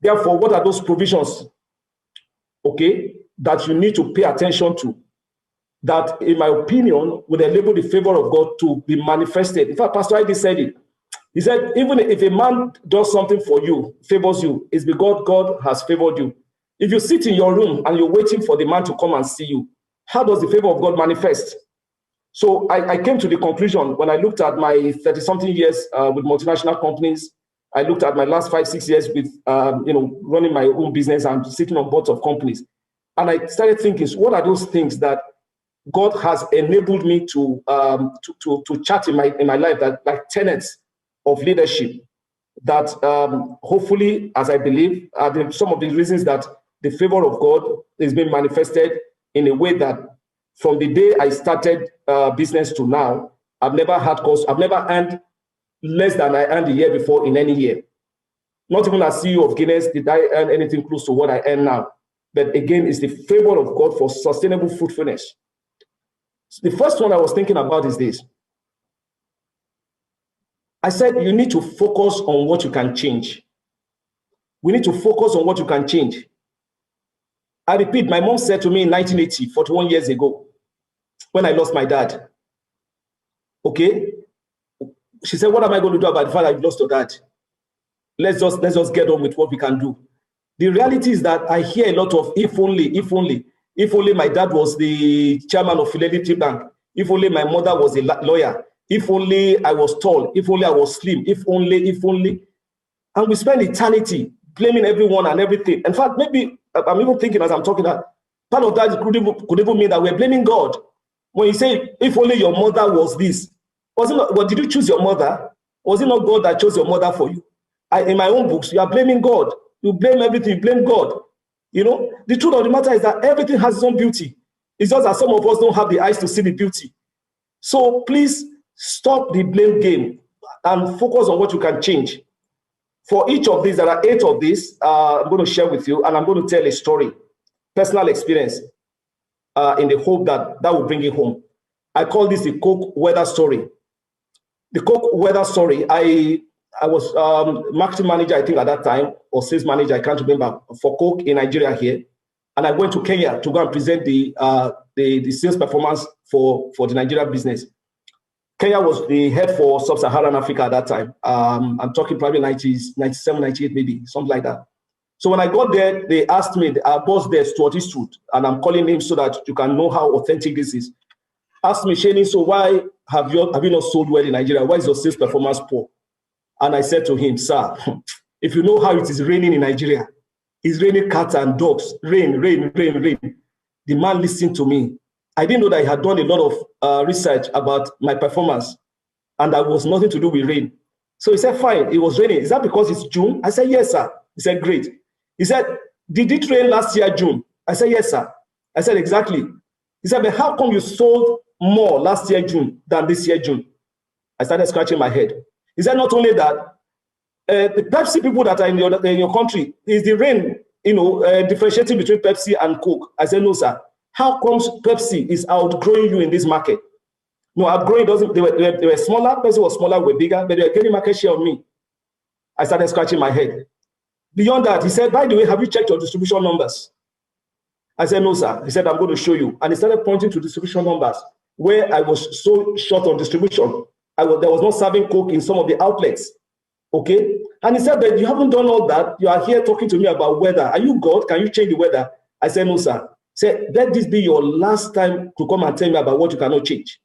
Therefore, what are those provisions, okay, that you need to pay attention to? That, in my opinion, will enable the favor of God to be manifested. In fact, Pastor Heidi said it. He said, even if a man does something for you, favors you, it's because God has favored you. If you sit in your room and you're waiting for the man to come and see you, how does the favor of God manifest? So I came to the conclusion when I looked at my 30-something years with multinational companies. I looked at my last 5-6 years with running my own business and sitting on boards of companies. And I started thinking, so what are those things that God has enabled me to chart in my life, that like tenets of leadership that hopefully, as I believe, are some of the reasons that the favor of God is being manifested in a way that from the day I started business to now, I've never earned less than I earned the year before in any year. Not even as CEO of Guinness did I earn anything close to what I earn now. But again, it's the favor of God for sustainable fruitfulness. The first one I was thinking about is this. I said you need to focus on what you can change. We need to focus on what you can change. I repeat, my mom said to me in 1980, 41 years ago, when I lost my dad, okay? She said, what am I going to do about the fact that I've lost your dad? Let's just get on with what we can do. The reality is that I hear a lot of if only my dad was the chairman of Fidelity Bank, if only my mother was a lawyer, if only I was tall, if only I was slim, if only. And we spend eternity blaming everyone and everything. In fact, maybe I'm even thinking as I'm talking that part of that could even mean that we're blaming God. When you say, if only your mother was this, did you choose your mother? Was it not God that chose your mother for you? In my own books, you are blaming God. You blame everything, you blame God. You know, the truth of the matter is that everything has its own beauty. It's just that some of us don't have the eyes to see the beauty. So please stop the blame game and focus on what you can change. For each of these, there are 8 of these I'm going to share with you, and I'm going to tell a story, personal experience, in the hope that will bring it home. I call this the Coke weather story. The Coke weather story, I was marketing manager, I think at that time, or sales manager, I can't remember, for Coke in Nigeria here. And I went to Kenya to go and present the sales performance for the Nigeria business. Kenya was the head for Sub-Saharan Africa at that time. I'm talking probably 90s, 97, 98 maybe, something like that. So when I got there, they asked me, our boss there, Stuart Eastwood, and I'm calling him so that you can know how authentic this is, asked me, Shani, so why have you not sold well in Nigeria? Why is your sales performance poor? And I said to him, sir, if you know how it is raining in Nigeria, it's raining cats and dogs, rain. The man listened to me. I didn't know that he had done a lot of research about my performance, and that was nothing to do with rain. So he said, fine, it was raining. Is that because it's June? I said, yes, sir. He said, great. He said, did it rain last year, June? I said, yes, sir. I said, exactly. He said, but how come you sold more last year, June, than this year, June? I started scratching my head. He said, not only that, the Pepsi people that are in your country, is the rain, differentiating between Pepsi and Coke? I said, no, sir. How comes Pepsi is outgrowing you in this market? No, outgrowing doesn't, they were smaller, Pepsi was smaller, we're bigger, but they were getting market share on me. I started scratching my head. Beyond that, he said, by the way, have you checked your distribution numbers? I said, no, sir. He said, I'm going to show you. And he started pointing to distribution numbers where I was so short on distribution. There was not serving Coke in some of the outlets. Okay? And he said, but you haven't done all that. You are here talking to me about weather. Are you God? Can you change the weather? I said, no, sir. He said, let this be your last time to come and tell me about what you cannot change.